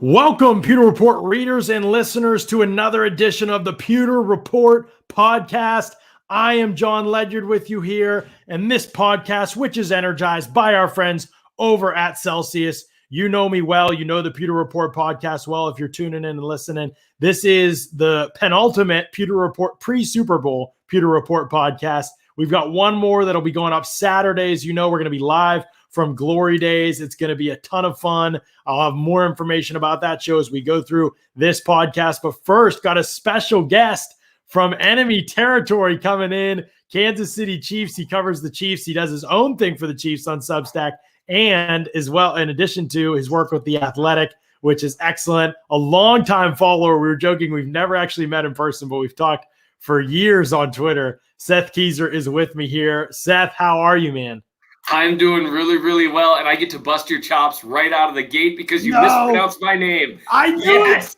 Welcome, Pewter Report readers and listeners, to another edition of the Pewter Report podcast. I am John Ledyard with you here, and this podcast, which is energized by our friends over at Celsius. You know me well. You know the Pewter Report podcast well if you're tuning in and listening. This is the penultimate Pewter Report pre-Super Bowl Pewter Report podcast. We've got one more that'll be going up Saturdays. You know we're going to be live from Glory Days. It's going to be a ton of fun. I'll have more information about that show as we go through this podcast. But first, got a special guest from enemy territory coming in, Kansas City Chiefs. He covers the Chiefs. He does his own thing for the Chiefs on Substack, and as well, in addition to his work with The Athletic, which is excellent. A longtime follower. We were joking. We've never actually met in person, but we've talked for years on Twitter. Seth Keysor is with me here. Seth, how are you, man? I'm doing really, really well, and I get to bust your chops right out of the gate because you mispronounced my name. I knew it.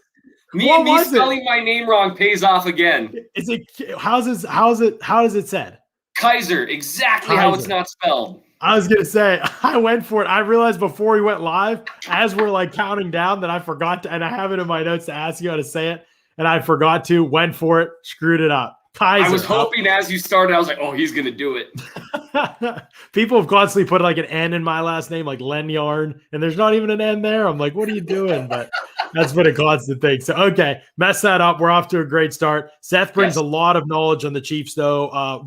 Me spelling my name wrong pays off again. Is it? How does it said? Keysor, exactly Keysor. How it's not spelled. I was gonna say I went for it. I realized before we went live, as we're like counting down, that I forgot to, and I have it in my notes to ask you how to say it, and I forgot to. Went for it, screwed it up. Keysor. I was hoping as you started, I was like, oh, he's going to do it. People have constantly put like an N in my last name, like Len Yarn, and there's not even an N there. I'm like, what are you doing? But that's been a constant thing. So, okay, mess that up. We're off to a great start. Seth brings a lot of knowledge on the Chiefs, though.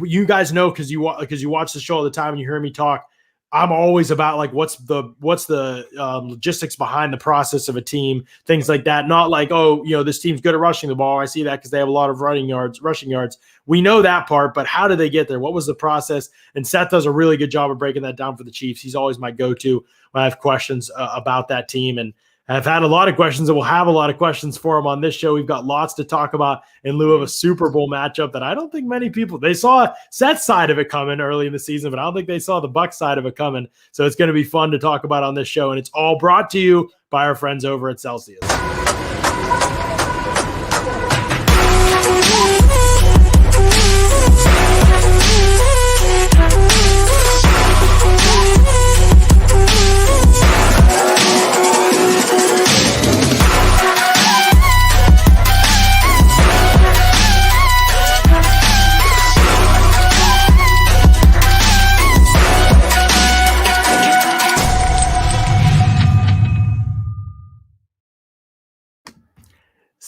You guys know because you watch the show all the time and you hear me talk. I'm always about like what's the logistics behind the process of a team, things like that. Not like, oh, this team's good at rushing the ball. I see that because they have a lot of rushing yards. We know that part, but how did they get there? What was the process? And Seth does a really good job of breaking that down for the Chiefs. He's always my go-to when I have questions about that team. And I've had a lot of questions, and we'll have a lot of questions for him on this show. We've got lots to talk about in lieu of a Super Bowl matchup that I don't think many people – they saw Seth's side of it coming early in the season, but I don't think they saw the Bucs side of it coming. So it's going to be fun to talk about on this show, and it's all brought to you by our friends over at Celsius.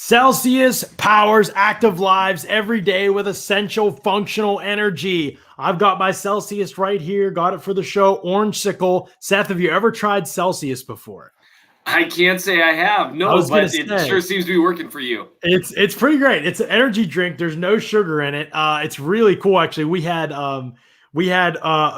Celsius powers active lives every day with essential functional energy. I've got my Celsius right here. Got it for the show. Orange Sickle. Seth, have you ever tried Celsius before? I can't say I have. No, but it sure seems to be working for you. It's pretty great. It's an energy drink. There's no sugar in it. It's really cool, actually. We had a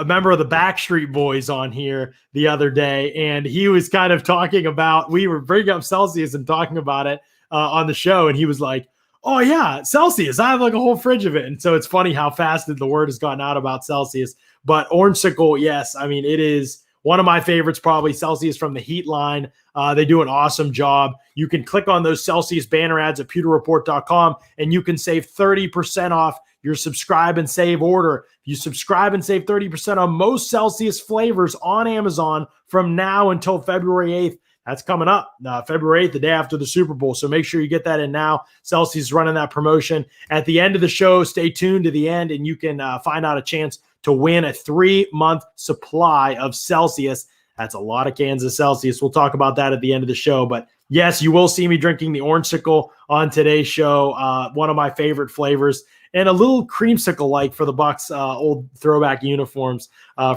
member of the Backstreet Boys on here the other day, and he was kind of talking about, we were bringing up Celsius and talking about it on the show, and he was like, oh yeah, Celsius, I have like a whole fridge of it. And so it's funny how fast the word has gotten out about Celsius. But Orange Sickle, yes, I mean, it is one of my favorites, probably. Celsius from the Heat line. They do an awesome job. You can click on those Celsius banner ads at pewterreport.com, and you can save 30% off your subscribe and save order. You subscribe and save 30% on most Celsius flavors on Amazon from now until February 8th. That's coming up February 8th, the day after the Super Bowl. So make sure you get that in now. Celsius is running that promotion. At the end of the show, stay tuned to the end, and you can find out a chance to win a 3-month supply of Celsius. That's a lot of cans of Celsius. We'll talk about that at the end of the show. But yes, you will see me drinking the Orange Sickle on today's show. One of my favorite flavors. And a little creamsicle-like for the Bucs old throwback uniforms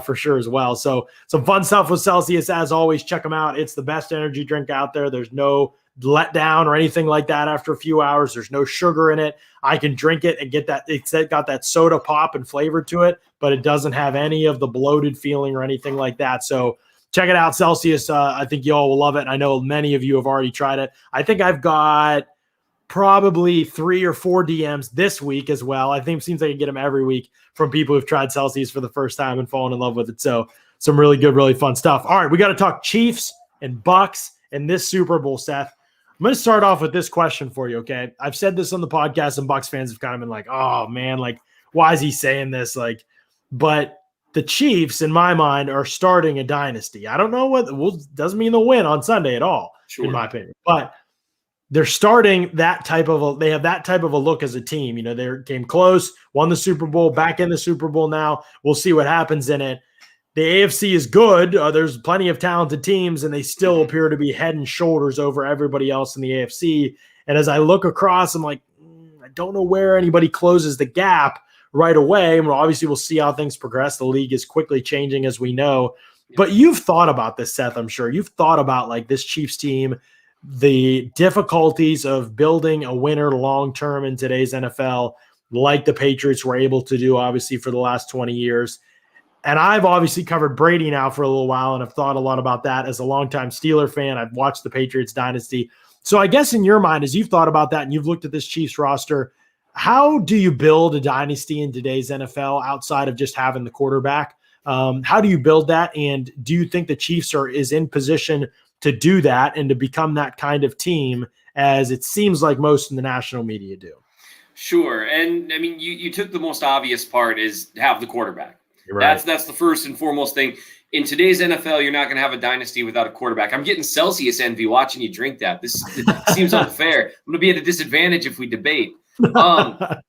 for sure as well. So some fun stuff with Celsius. As always, check them out. It's the best energy drink out there. There's no letdown or anything like that after a few hours. There's no sugar in it. I can drink it and get that. It's got that soda pop and flavor to it, but it doesn't have any of the bloated feeling or anything like that. So check it out, Celsius. I think you all will love it. I know many of you have already tried it. I think I've got probably 3 or 4 DMs this week as well. I think it seems like I get them every week from people who've tried Celsius for the first time and fallen in love with it. So some really good, really fun stuff. All right, we got to talk Chiefs and Bucs and this Super Bowl, Seth. I'm going to start off with this question for you, okay? I've said this on the podcast, and Bucs fans have kind of been like, oh, man, like, why is he saying this? Like, but the Chiefs, in my mind, are starting a dynasty. I don't know what doesn't mean they'll win on Sunday at all, in my opinion. But they're starting that type of they have that type of a look as a team. You know, they came close, won the Super Bowl, back in the Super Bowl now. We'll see what happens in it. The AFC is good. There's plenty of talented teams, and they still appear to be head and shoulders over everybody else in the AFC. And as I look across, I'm like, I don't know where anybody closes the gap right away. And obviously, we'll see how things progress. The league is quickly changing, as we know. But you've thought about this, Seth, I'm sure. You've thought about like this Chiefs team, the difficulties of building a winner long-term in today's NFL, like the Patriots were able to do, obviously, for the last 20 years. And I've obviously covered Brady now for a little while, and I've thought a lot about that as a longtime Steeler fan. I've watched the Patriots dynasty. So I guess in your mind, as you've thought about that and you've looked at this Chiefs roster, how do you build a dynasty in today's NFL outside of just having the quarterback? How do you build that? And do you think the Chiefs is in position to do that and to become that kind of team, as it seems like most in the national media do? Sure. And I mean, you took the most obvious part, is have the quarterback. Right. That's the first and foremost thing. In today's NFL, you're not going to have a dynasty without a quarterback. I'm getting Celsius envy watching you drink that. This seems unfair. I'm going to be at a disadvantage if we debate. But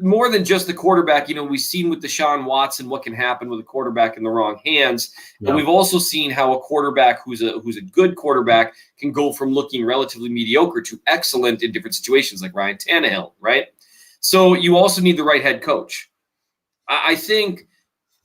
more than just the quarterback. You know, we've seen with Deshaun Watson what can happen with a quarterback in the wrong hands. Yeah. And we've also seen how a quarterback who's a good quarterback can go from looking relatively mediocre to excellent in different situations, like Ryan Tannehill, right? So you also need the right head coach. I think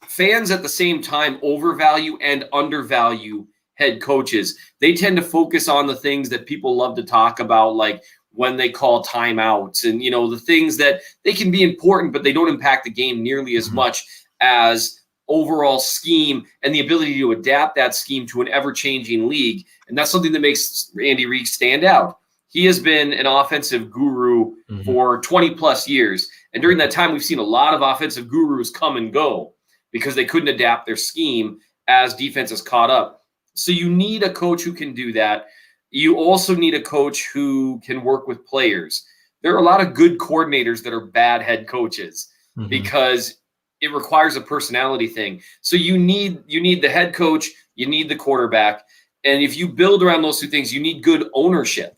fans at the same time overvalue and undervalue head coaches. They tend to focus on the things that people love to talk about, like when they call timeouts and, you know, the things that they can be important, but they don't impact the game nearly as much as overall scheme and the ability to adapt that scheme to an ever-changing league. And that's something that makes Andy Reid stand out. He has been an offensive guru for 20 plus years. And during that time, we've seen a lot of offensive gurus come and go because they couldn't adapt their scheme as defenses caught up. So you need a coach who can do that. You also need a coach who can work with players. There are a lot of good coordinators that are bad head coaches because it requires a personality thing. So you need the head coach, you need the quarterback. And if you build around those two things, you need good ownership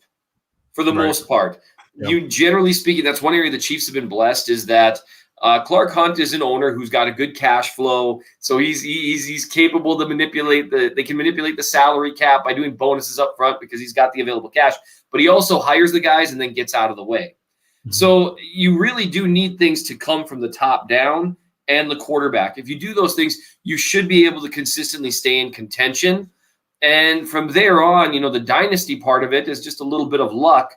for the most part. Yep. You generally speaking, that's one area the Chiefs have been blessed, is that Clark Hunt is an owner who's got a good cash flow. So he's capable to manipulate they can manipulate the salary cap by doing bonuses up front because he's got the available cash, but he also hires the guys and then gets out of the way. So you really do need things to come from the top down and the quarterback. If you do those things, you should be able to consistently stay in contention. And from there on, you know, the dynasty part of it is just a little bit of luck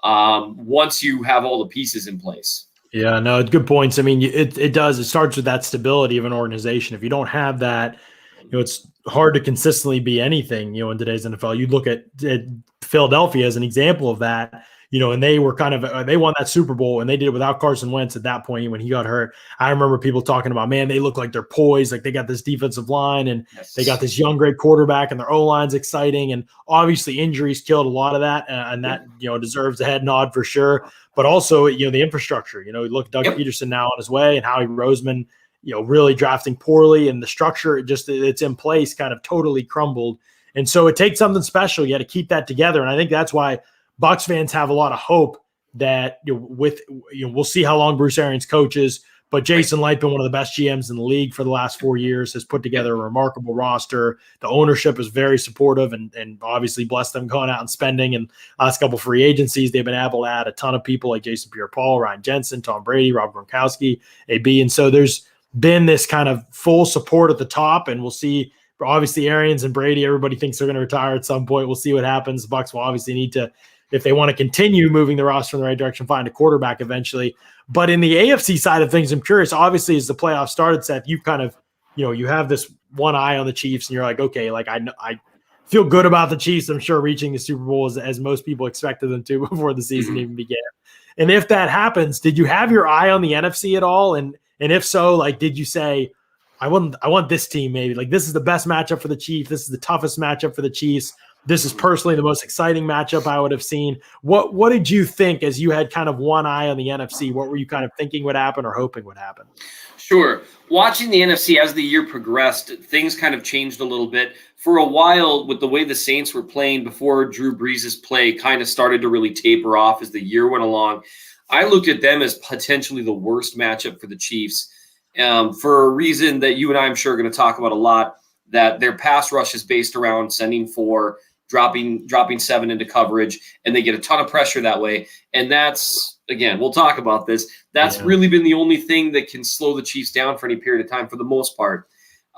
once you have all the pieces in place. Yeah, no, good points. I mean, it starts with that stability of an organization. If you don't have that, you know, it's hard to consistently be anything, you know, in today's NFL. You look at Philadelphia as an example of that, you know, and they were they won that Super Bowl, and they did it without Carson Wentz at that point when he got hurt. I remember people talking about, man, they look like they're poised, like they got this defensive line and they got this young, great quarterback, and their O-line's exciting. And obviously injuries killed a lot of that, and that, you know, deserves a head nod for sure. But also, you know, the infrastructure, you know, look at Doug Peterson now on his way, and Howie Roseman, you know, really drafting poorly, and the structure, it's in place, kind of totally crumbled. And so it takes something special. You got to keep that together. And I think that's why Bucs fans have a lot of hope that, you know, we'll see how long Bruce Arians coaches, but Jason Light, been one of the best GMs in the league for the last 4 years, has put together a remarkable roster. The ownership is very supportive and obviously blessed them going out and spending. And last couple free agencies, they've been able to add a ton of people like Jason Pierre-Paul, Ryan Jensen, Tom Brady, Rob Gronkowski, AB. And so there's been this kind of full support at the top, and we'll see. Obviously, Arians and Brady, everybody thinks they're going to retire at some point. We'll see what happens. The Bucs will obviously need to, if they want to continue moving the roster in the right direction, find a quarterback eventually. But in the AFC side of things, I'm curious, obviously, as the playoffs started, Seth, you kind of, you know, you have this one eye on the Chiefs, and you're like, okay, like I feel good about the Chiefs, I'm sure, reaching the Super Bowl as most people expected them to before the season even began. And if that happens, did you have your eye on the NFC at all? And if so, like, did you say, I want this team maybe? Like, this is the best matchup for the Chiefs. This is the toughest matchup for the Chiefs. this is personally the most exciting matchup I would have seen. What did you think as you had kind of one eye on the NFC? What were you kind of thinking would happen or hoping would happen? Sure. Watching the NFC as the year progressed, things kind of changed a little bit. For a while, with the way the Saints were playing before Drew Brees' play kind of started to really taper off as the year went along, I looked at them as potentially the worst matchup for the Chiefs for a reason that you and I, I'm sure, are going to talk about a lot, that their pass rush is based around sending 4, dropping 7 into coverage, and they get a ton of pressure that way. And that's, again, we'll talk about this. That's really been the only thing that can slow the Chiefs down for any period of time for the most part.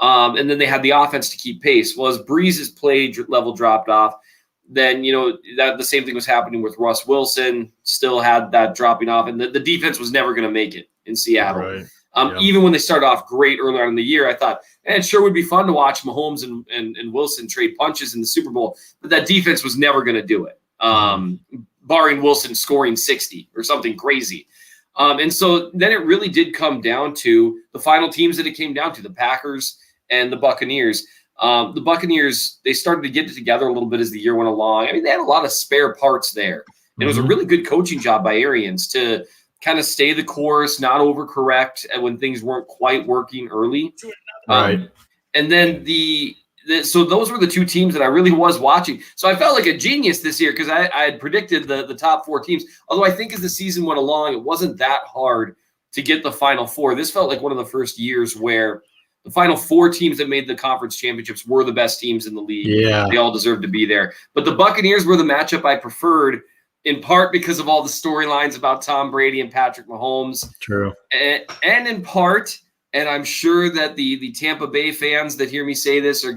And then they had the offense to keep pace. Well, as Brees' play level dropped off, then, that the same thing was happening with Russ Wilson, still had that dropping off. And the defense was never going to make it in Seattle. Right. Even when they started off great earlier on in the year, I thought, it sure would be fun to watch Mahomes and Wilson trade punches in the Super Bowl. But that defense was never going to do it, barring Wilson scoring 60 or something crazy. And so then it really did come down to the final teams that it came down to, the Packers and the Buccaneers. The Buccaneers, they started to get it together a little bit as the year went along. I mean, they had a lot of spare parts there. And it was a really good coaching job by Arians to kind of stay the course, not overcorrect when things weren't quite working early. Right. And then so those were the two teams that I really was watching. So I felt like a genius this year because I had predicted the top 4 teams. Although I think as the season went along, it wasn't that hard to get the Final 4. This felt like one of the first years where the final 4 teams that made the conference championships were the best teams in the league. Yeah. They all deserved to be there. But the Buccaneers were the matchup I preferred, in part because of all the storylines about Tom Brady and Patrick Mahomes. True. And in part, and I'm sure that the Tampa Bay fans that hear me say this are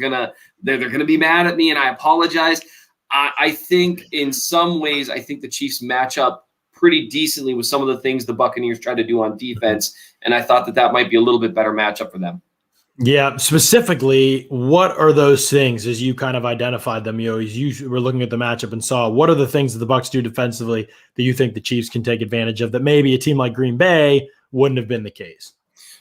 they're gonna be mad at me, and I apologize. I think in some ways, I think the Chiefs match up pretty decently with some of the things the Buccaneers try to do on defense, and I thought that might be a little bit better matchup for them. Yeah, specifically, what are those things as you kind of identified them? As you were looking at the matchup and saw, what are the things that the Bucs do defensively that you think the Chiefs can take advantage of that maybe a team like Green Bay wouldn't have been the case?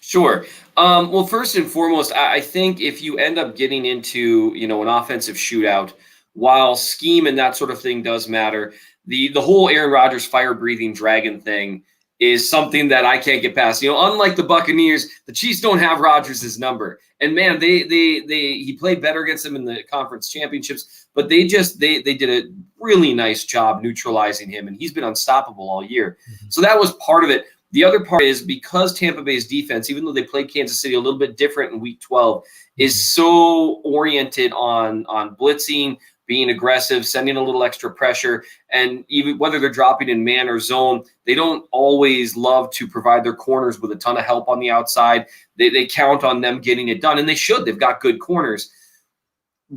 Sure. Well, first and foremost, I think if you end up getting into an offensive shootout, while scheme and that sort of thing does matter, the whole Aaron Rodgers fire-breathing dragon thing is something that I can't get past. Unlike the Buccaneers, the Chiefs don't have Rodgers' number. And man, he played better against them in the conference championships, but they did a really nice job neutralizing him, and he's been unstoppable all year. Mm-hmm. So that was part of it. The other part is because Tampa Bay's defense, even though they played Kansas City a little bit different in Week 12, is so oriented on blitzing, being aggressive, sending a little extra pressure, and even whether they're dropping in man or zone, they don't always love to provide their corners with a ton of help on the outside. They count on them getting it done, and they should. They've got good corners.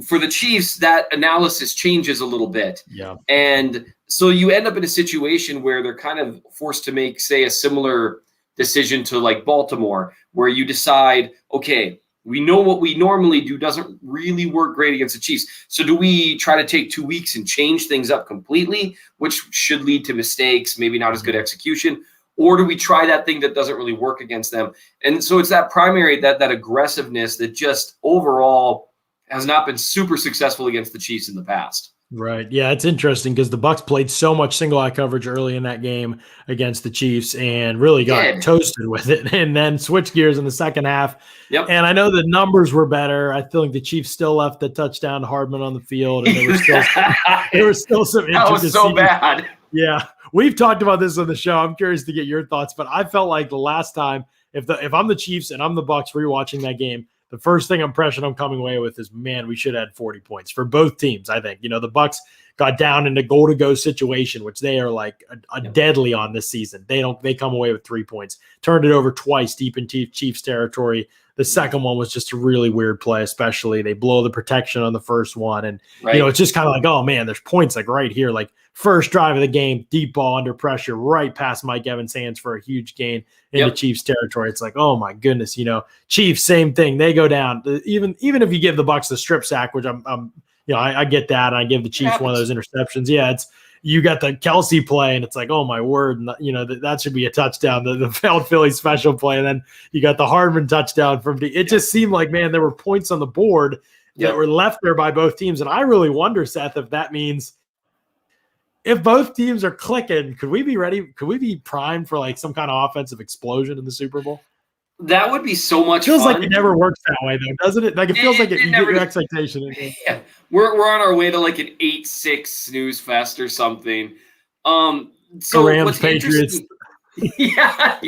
For the Chiefs, that analysis changes a little bit. Yeah. And so you end up in a situation where they're kind of forced to make, say, a similar decision to like Baltimore, where you decide, okay, we know what we normally do doesn't really work great against the Chiefs. So do we try to take 2 weeks and change things up completely, which should lead to mistakes, maybe not as good execution? Or do we try that thing that doesn't really work against them? And so it's that primary, that aggressiveness that just overall has not been super successful against the Chiefs in the past. Right. Yeah, it's interesting because the Bucs played so much single eye coverage early in that game against the Chiefs and really got toasted with it, and then switched gears in the second half. Yep. And I know the numbers were better. I feel like the Chiefs still left the touchdown to Hardman on the field, and there was still some intricacies. That was so bad. Yeah, we've talked about this on the show. I'm curious to get your thoughts, but I felt like the last time, if I'm the Chiefs and I'm the Bucs rewatching that game, the first impression I'm coming away with is, man, we should have had 40 points for both teams. I think, the Bucs got down in a goal-to-go situation, which they are like a deadly on this season. They come away with 3 points, turned it over twice deep in Chiefs territory. The second one was just a really weird play, especially they blow the protection on the first one. And, it's just kind of like, oh man, there's points like right here, like first drive of the game, deep ball under pressure, right past Mike Evans' hands for a huge gain in the Chiefs territory. It's like, oh my goodness, Chiefs, same thing. They go down. Even if you give the Bucs the strip sack, which I get that. And I give the Chiefs one of those interceptions. Yeah. You got the Kelsey play and it's like, oh my word. And, that should be a touchdown, the failed Philly special play. And then you got the Hardman touchdown it just seemed like, man, there were points on the board that were left there by both teams. And I really wonder, Seth, if that means if both teams are clicking, could we be ready? Could we be primed for like some kind of offensive explosion in the Super Bowl? That would be so much fun. Feels fun. like it never works that way, though, doesn't it? Like it feels like you get your expectation. Yeah, we're on our way to like an 8-6 snooze fest or something. So Rams, what's Patriots. Yeah.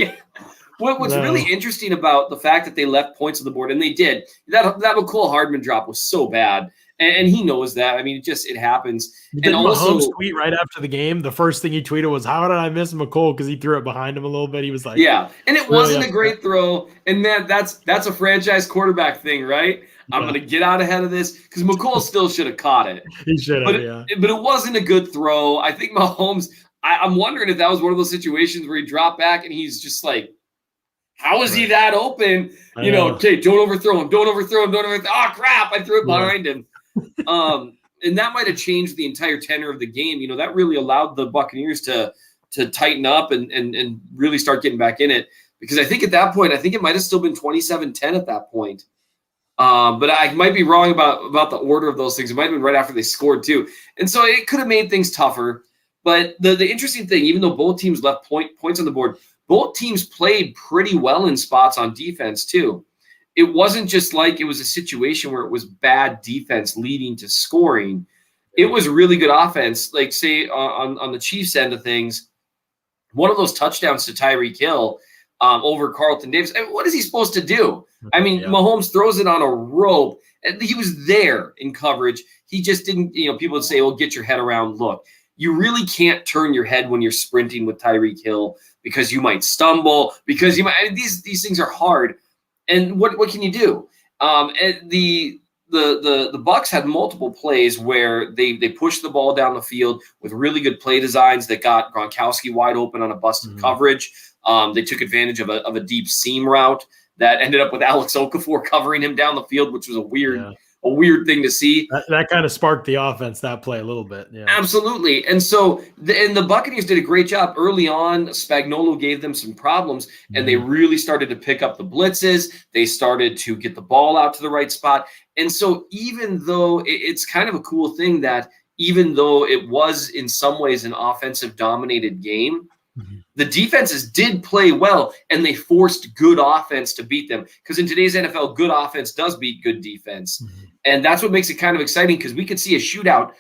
What's really interesting about the fact that they left points on the board, and they did, that McCole Hardman drop was so bad, and he knows that. I mean, it happens. And also, Mahomes tweet right after the game, the first thing he tweeted was, "How did I miss McCole?" Because he threw it behind him a little bit. He was like, "Yeah," and it wasn't a great throw. And that's a franchise quarterback thing, right? I'm going to get out ahead of this because McCole still should have caught it. He should have, but it wasn't a good throw. I think Mahomes. I'm wondering if that was one of those situations where he dropped back and he's just like, how is he that open? Okay, don't overthrow him. Don't overthrow him. Oh, crap. I threw it behind him. And that might have changed the entire tenor of the game. That really allowed the Buccaneers to tighten up and really start getting back in it. Because I think at that point, it might have still been 27-10 at that point. But I might be wrong about the order of those things. It might have been right after they scored, too. And so it could have made things tougher. But the interesting thing, even though both teams left points on the board, both teams played pretty well in spots on defense, too. It wasn't just like it was a situation where it was bad defense leading to scoring. It was really good offense. Like, say, on the Chiefs end of things, one of those touchdowns to Tyreek Hill over Carlton Davis, what is he supposed to do? I mean, Mahomes throws it on a rope. And he was there in coverage. He just didn't, people would say, well, get your head around, look. You really can't turn your head when you're sprinting with Tyreek Hill because you might stumble, because you might. These things are hard, and what can you do? And the Bucs had multiple plays where they pushed the ball down the field with really good play designs that got Gronkowski wide open on a busted coverage. They took advantage of a deep seam route that ended up with Alex Okafor covering him down the field, which was a weird thing to see. That kind of sparked the offense, that play a little bit. Yeah, absolutely. And so the Buccaneers did a great job early on. Spagnuolo gave them some problems, and they really started to pick up the blitzes. They started to get the ball out to the right spot. And so even though it's kind of a cool thing that even though it was in some ways an offensive dominated game, the defenses did play well, and they forced good offense to beat them. Because in today's NFL, good offense does beat good defense. And that's what makes it kind of exciting, because we could see a shootout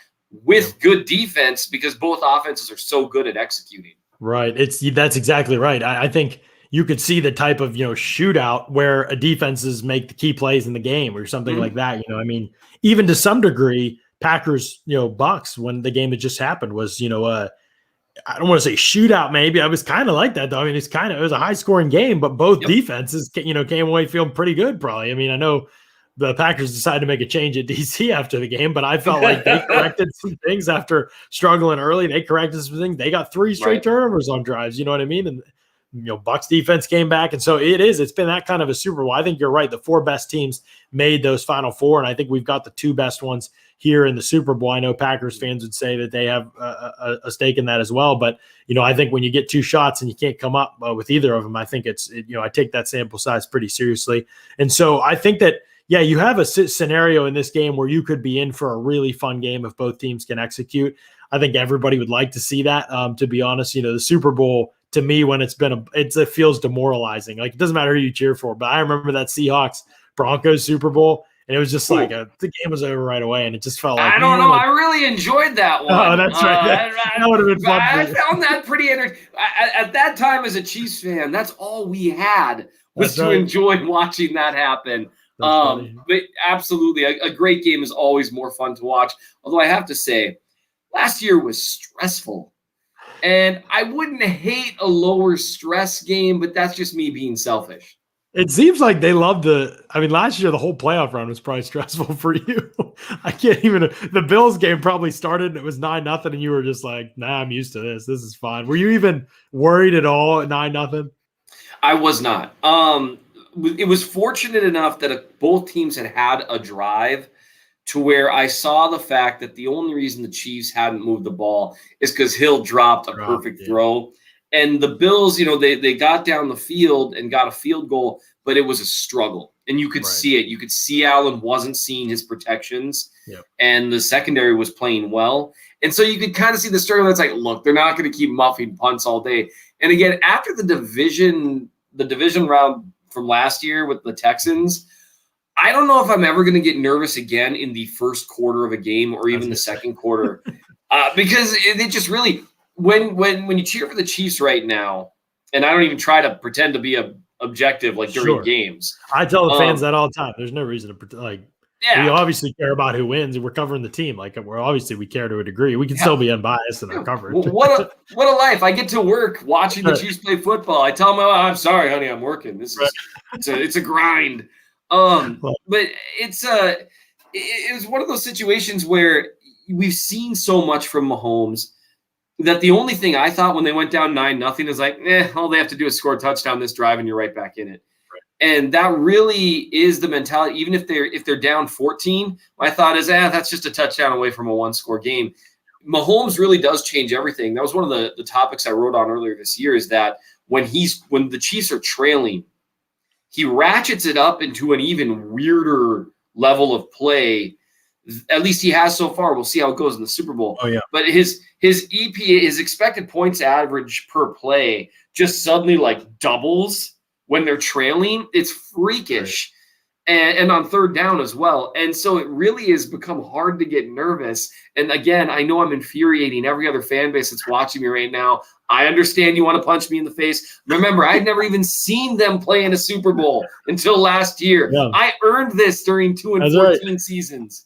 with good defense because both offenses are so good at executing. Right. That's exactly right. I think you could see the type of, shootout where a defenses make the key plays in the game or something like that. I mean, even to some degree, Packers, Bucs, when the game had just happened was, I don't want to say shootout. Maybe I was kind of like that though. I mean, it was a high scoring game, but both defenses, came away feeling pretty good. Probably. I mean, I know the Packers decided to make a change at DC after the game, but I felt like they corrected some things after struggling early. They corrected some things. They got 3 straight turnovers on drives. You know what I mean? And Bucs defense came back, and so it's been that kind of a Super Bowl. I think you're right. The 4 best teams made those Final Four, and I think we've got the 2 best ones here in the Super Bowl. I know Packers fans would say that they have a stake in that as well. But, I think when you get 2 shots and you can't come up with either of them, I think I take that sample size pretty seriously. And so I think that, you have a scenario in this game where you could be in for a really fun game if both teams can execute. I think everybody would like to see that. To be honest, the Super Bowl, to me, when it feels demoralizing. Like, it doesn't matter who you cheer for, but I remember that Seahawks Broncos Super Bowl. And it was just like the game was over right away, and it just felt like I don't know. I really enjoyed that one. Oh, that's right. That would have been fun. I found that pretty interesting. At that time, as a Chiefs fan, that's all we had was to enjoy watching that happen. But absolutely, a great game is always more fun to watch. Although I have to say, last year was stressful, and I wouldn't hate a lower stress game, but that's just me being selfish. It seems like they love last year, the whole playoff run was probably stressful for you. I can't even, the Bills game probably started and it was 9-0 and you were just like, nah, I'm used to this. This is fine. Were you even worried at all at 9-0? I was not. It was fortunate enough that both teams had a drive to where I saw the fact that the only reason the Chiefs hadn't moved the ball is because Hill dropped a perfect throw. And the Bills, they got down the field and got a field goal, but it was a struggle. And you could see it. You could see Allen wasn't seeing his protections, and the secondary was playing well. And so you could kind of see the struggle. That's like, look, they're not going to keep muffing punts all day. And again, after the division round from last year with the Texans, I don't know if I'm ever going to get nervous again in the first quarter of a game or even the second quarter, because it just really when you cheer for the Chiefs right now, and I don't even try to pretend to be objective like during games. I tell the fans that all the time. There's no reason to pretend. We obviously care about who wins, and we're covering the team. We care to a degree. We can still be unbiased in our coverage. What a life! I get to work watching the Chiefs play football. I tell them, "I'm sorry, honey, I'm working. This is it's a grind." But it was one of those situations where we've seen so much from Mahomes that the only thing I thought when they went down 9-0 is like, all they have to do is score a touchdown this drive, and you're right back in it. And that really is the mentality. Even if they're down 14, my thought is, that's just a touchdown away from a one-score game. Mahomes really does change everything. That was one of the topics I wrote on earlier this year, is that when the Chiefs are trailing, he ratchets it up into an even weirder level of play. At least he has so far. We'll see how it goes in the Super Bowl. Oh, yeah. But his EPA, his expected points average per play, just suddenly doubles when they're trailing. It's freakish. And on third down as well. And so it really has become hard to get nervous. And again, I know I'm infuriating every other fan base that's watching me right now. I understand you want to punch me in the face. Remember, I'd never even seen them play in a Super Bowl until last year. Yeah. I earned this during 2 and 14 seasons.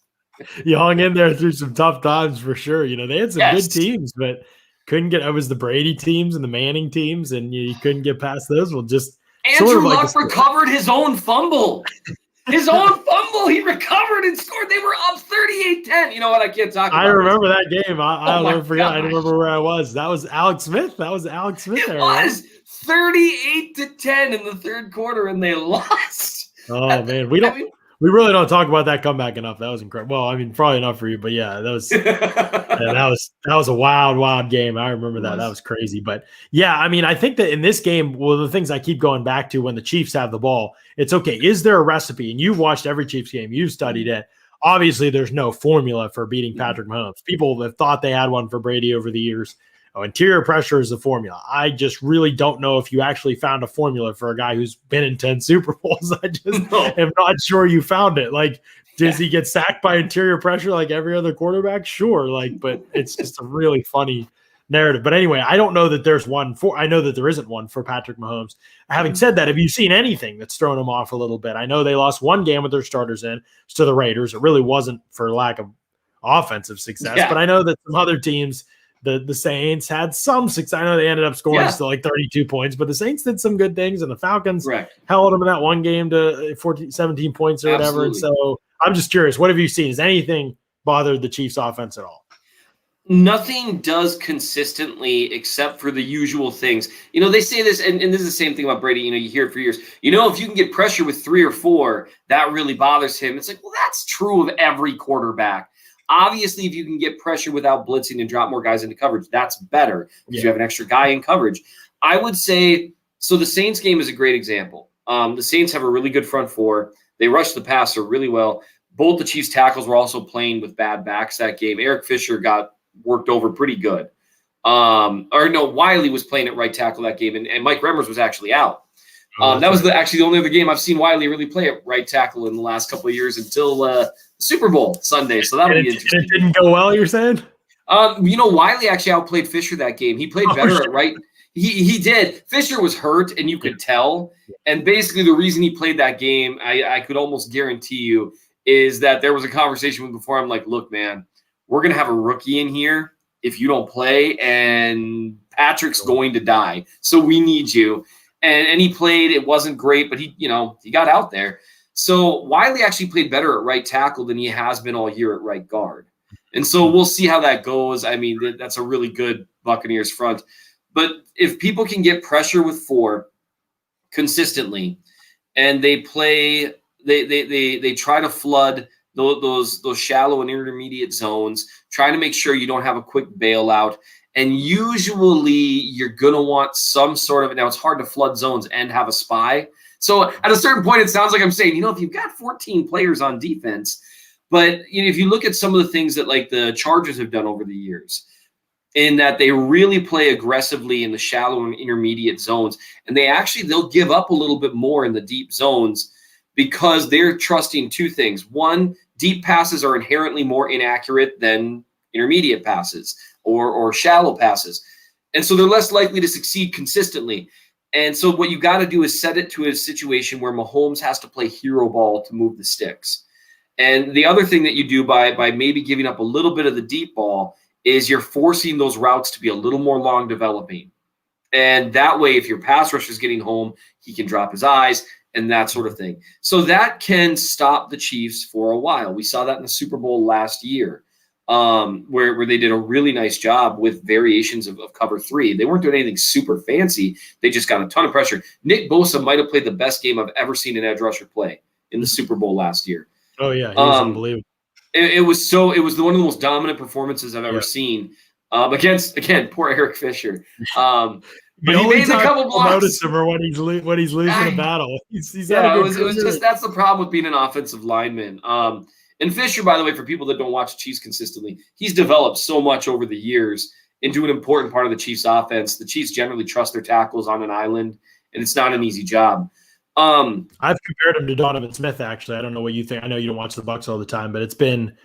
You hung in there through some tough times for sure. They had some good teams, but couldn't get – it was the Brady teams and the Manning teams, and you couldn't get past those. Well, just Andrew Luck recovered his own fumble. His own fumble, he recovered and scored. They were up 38-10. You know what? I can't talk about I remember that game. I'll never forget. I remember where I was. That was Alex Smith. It was 38-10 in the third quarter, and they lost. Oh, man. We really don't talk about that comeback enough. That was incredible. Well, I mean, probably enough for you, but yeah, that was a wild game. I remember that. That was crazy. But yeah, I mean, I think that in this game, one of the things I keep going back to when the Chiefs have the ball, it's okay. Is there a recipe? And you've watched every Chiefs game. You've studied it. Obviously, there's no formula for beating Patrick Mahomes. People have thought they had one for Brady over the years. Interior pressure is the formula. I just really don't know if you actually found a formula for a guy who's been in 10 Super Bowls. I just am not sure you found it. Does he get sacked by interior pressure like every other quarterback? Sure. But it's just a really funny narrative. But anyway, I don't know that there's one for – I know that there isn't one for Patrick Mahomes. Having said that, have you seen anything that's thrown him off a little bit? I know they lost one game with their starters in to the Raiders. It really wasn't for lack of offensive success. But I know that some other teams – The Saints had some success. I know they ended up scoring still 32 points, but the Saints did some good things, and the Falcons held them in that one game to 17 points or whatever. And so I'm just curious, what have you seen? Has anything bothered the Chiefs offense at all? Nothing does consistently except for the usual things. They say this, and this is the same thing about Brady. You hear it for years. If you can get pressure with 3 or 4, that really bothers him. It's like, well, that's true of every quarterback. Obviously, if you can get pressure without blitzing and drop more guys into coverage, that's better because you have an extra guy in coverage. I would say, so the Saints game is a great example. The Saints have a really good front four. They rush the passer really well. Both the Chiefs tackles were also playing with bad backs that game. Eric Fisher got worked over pretty good. Wiley was playing at right tackle that game, and Mike Remmers was actually out. That was actually the only other game I've seen Wiley really play at right tackle in the last couple of years until Super Bowl Sunday. So that'll be interesting. It didn't go well, you're saying? Wiley actually outplayed Fisher that game. He played better at right. He did. Fisher was hurt, and you could tell. And basically the reason he played that game, I could almost guarantee you, is that there was a conversation with before. I'm like, look, man, we're going to have a rookie in here if you don't play, and Patrick's going to die. So we need you. And he played. It wasn't great, but he got out there. So Wiley actually played better at right tackle than he has been all year at right guard. And so we'll see how that goes. I mean, that's a really good Buccaneers front. But if people can get pressure with 4 consistently, and they play, they try to flood those shallow and intermediate zones, trying to make sure you don't have a quick bailout. And usually you're going to want some sort of – now it's hard to flood zones and have a spy. So at a certain point, it sounds like I'm saying, if you've got 14 players on defense, but if you look at some of the things that like the Chargers have done over the years, in that they really play aggressively in the shallow and intermediate zones, and they'll give up a little bit more in the deep zones because they're trusting two things. One, deep passes are inherently more inaccurate than intermediate passes or shallow passes. And so they're less likely to succeed consistently. And so what you got to do is set it to a situation where Mahomes has to play hero ball to move the sticks. And the other thing that you do by maybe giving up a little bit of the deep ball is you're forcing those routes to be a little more long developing. And that way, if your pass rusher is getting home, he can drop his eyes and that sort of thing. So that can stop the Chiefs for a while. We saw that in the Super Bowl last year, where they did a really nice job with variations of cover three. They weren't doing anything super fancy. They just got a ton of pressure. Nick Bosa might have played the best game I've ever seen an edge rusher play in the Super Bowl last year. Oh, yeah. He was unbelievable. It was one of the most dominant performances I've ever seen against, again, poor Eric Fisher. But he made a couple blocks. Notice him or when he's losing a battle. It was just that's the problem with being an offensive lineman. And Fisher, by the way, for people that don't watch the Chiefs consistently, he's developed so much over the years into an important part of the Chiefs offense. The Chiefs generally trust their tackles on an island, and it's not an easy job. I've compared him to Donovan Smith, actually. I don't know what you think. I know you don't watch the Bucs all the time, but it's been,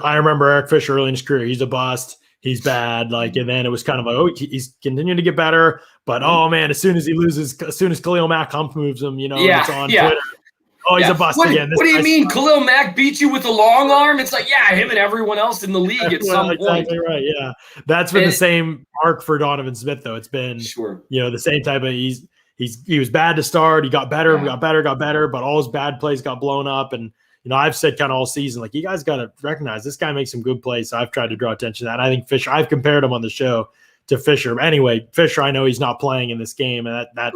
I remember Eric Fisher early in his career. He's a bust. He's bad. And then it was kind of like, he's continuing to get better. But, oh, man, as soon as Khalil Mack hump moves him, it's on Twitter. Oh, he's a bust again. What do you mean? Khalil Mack beat you with a long arm? It's like, him and everyone else in the league at some point. Exactly right, yeah. That's been the same arc for Donovan Smith, though. It's been, the same type of he was bad to start. He got better, got better, but all his bad plays got blown up. And, I've said kind of all season, like, you guys got to recognize this guy makes some good plays. So I've tried to draw attention to that. I think Fisher, I've compared him on the show to Fisher. Anyway, Fisher, I know he's not playing in this game, and that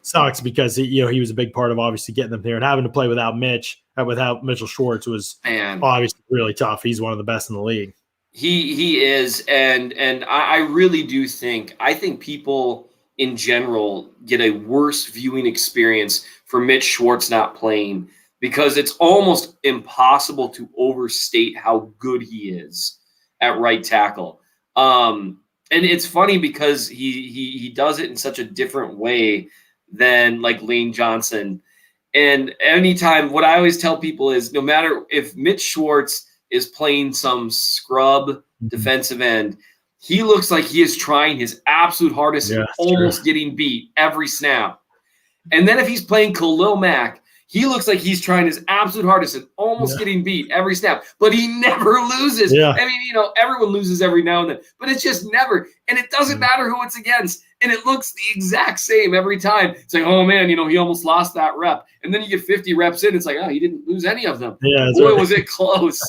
sucks because he was a big part of obviously getting them there, and having to play without Mitchell Schwartz was obviously really tough. He's one of the best in the league. He is, and I really do think people in general get a worse viewing experience for Mitch Schwartz not playing, because it's almost impossible to overstate how good he is at right tackle. And it's funny because he does it in such a different way than like Lane Johnson. And anytime, what I always tell people is, no matter if Mitch Schwartz is playing some scrub defensive end, he looks like he is trying his absolute hardest and almost getting beat every snap. And then if he's playing Khalil Mack, he looks like he's trying his absolute hardest and almost getting beat every snap, but he never loses. Yeah. I mean, everyone loses every now and then, but it's just never. And it doesn't matter who it's against. And it looks the exact same every time. It's like, oh, man, he almost lost that rep. And then you get 50 reps in. It's like, oh, he didn't lose any of them. Yeah, boy, was it close.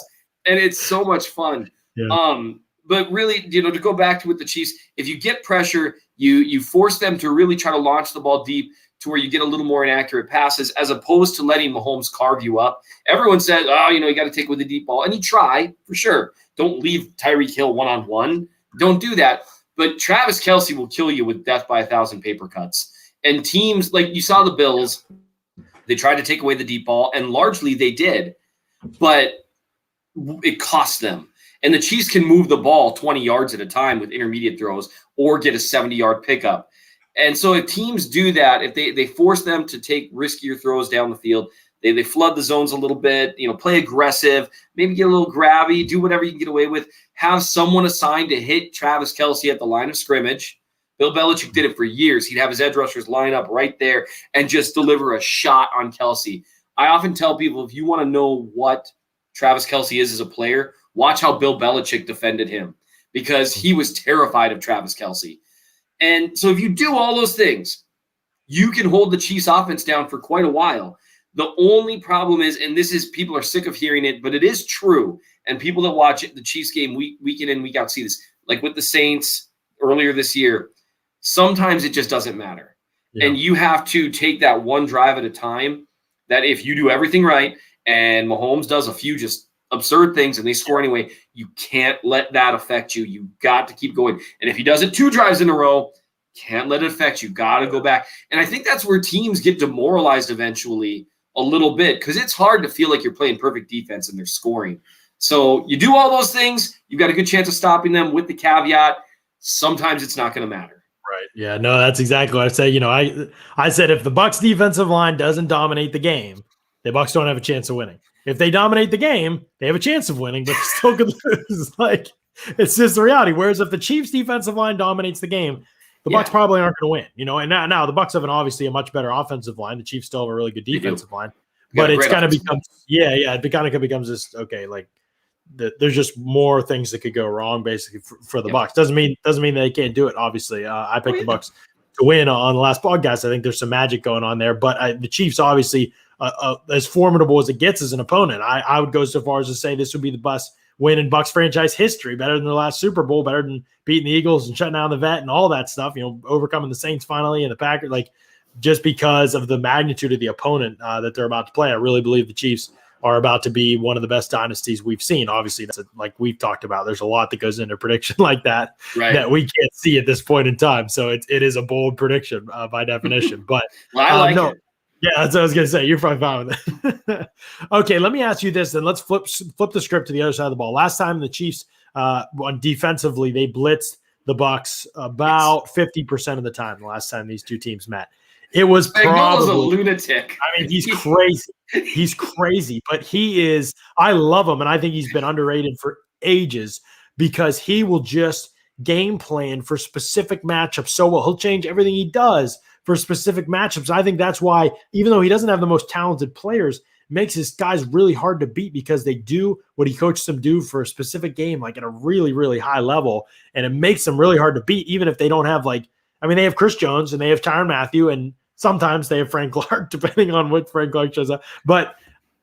And it's so much fun. Yeah. But really, to go back to with the Chiefs, if you get pressure, you force them to really try to launch the ball deep to where you get a little more inaccurate passes, as opposed to letting Mahomes carve you up. Everyone says, you got to take with the deep ball. And you try, for sure. Don't leave Tyreek Hill one-on-one. Don't do that. But Travis Kelce will kill you with death by 1,000 paper cuts. And teams, like you saw the Bills, they tried to take away the deep ball, and largely they did. But it cost them. And the Chiefs can move the ball 20 yards at a time with intermediate throws or get a 70-yard pickup. And so if teams do that, if they force them to take riskier throws down the field, they flood the zones a little bit, play aggressive, maybe get a little grabby, do whatever you can get away with, have someone assigned to hit Travis Kelce at the line of scrimmage. Bill Belichick did it for years. He'd have his edge rushers line up right there and just deliver a shot on Kelce. I often tell people, if you want to know what Travis Kelce is as a player, watch how Bill Belichick defended him, because he was terrified of Travis Kelce. And so if you do all those things, you can hold the Chiefs offense down for quite a while. The only problem is, and this is, people are sick of hearing it, but it is true. And people that watch the Chiefs game week in and week out see this, like with the Saints earlier this year, sometimes it just doesn't matter. Yeah. And you have to take that one drive at a time, that if you do everything right and Mahomes does a few just absurd things and they score anyway. You can't let that affect you. You got to keep going. And if he does it 2 drives in a row, can't let it affect you. Got to go back. And I think that's where teams get demoralized eventually a little bit, because it's hard to feel like you're playing perfect defense and they're scoring. So you do all those things, you've got a good chance of stopping them, with the caveat, sometimes it's not going to matter. Right. Yeah, no, that's exactly what I say. I said if the Bucs defensive line doesn't dominate the game, the Bucs don't have a chance of winning. If they dominate the game, they have a chance of winning, but still could lose. Like, it's just the reality. Whereas if the Chiefs defensive line dominates the game, the Bucs probably aren't going to win. And now the Bucs have obviously a much better offensive line. The Chiefs still have a really good defensive line, but it's kind of becomes it kind of becomes this like there's just more things that could go wrong basically for the Bucs. Doesn't mean they can't do it. Obviously, I picked the Bucs to win on the last podcast. I think there's some magic going on there, but the Chiefs obviously as formidable as it gets as an opponent. I would go so far as to say this would be the best win in Bucs franchise history, better than the last Super Bowl, better than beating the Eagles and shutting down the vet and all that stuff. Overcoming the Saints finally and the Packers, just because of the magnitude of the opponent that they're about to play. I really believe the Chiefs are about to be one of the best dynasties we've seen. Obviously, that's like we've talked about. There's a lot that goes into a prediction like that that we can't see at this point in time. So it is a bold prediction by definition. But I like it. Yeah, that's what I was going to say. You're probably fine with it. Okay, let me ask you this, then. Let's flip the script to the other side of the ball. Last time the Chiefs, defensively, they blitzed the Bucs about 50% of the time. The last time these two teams met, it was probably a lunatic. I mean, he's crazy. He's crazy, but he is. I love him, and I think he's been underrated for ages because he will just game plan for specific matchups so well. He'll change everything he does for specific matchups. I think that's why, even though he doesn't have the most talented players, it makes his guys really hard to beat because they do what he coaches them do for a specific game, like at a really, really high level. And it makes them really hard to beat, even if they don't have they have Chris Jones and they have Tyrann Mathieu, and sometimes they have Frank Clark, depending on what Frank Clark shows up. But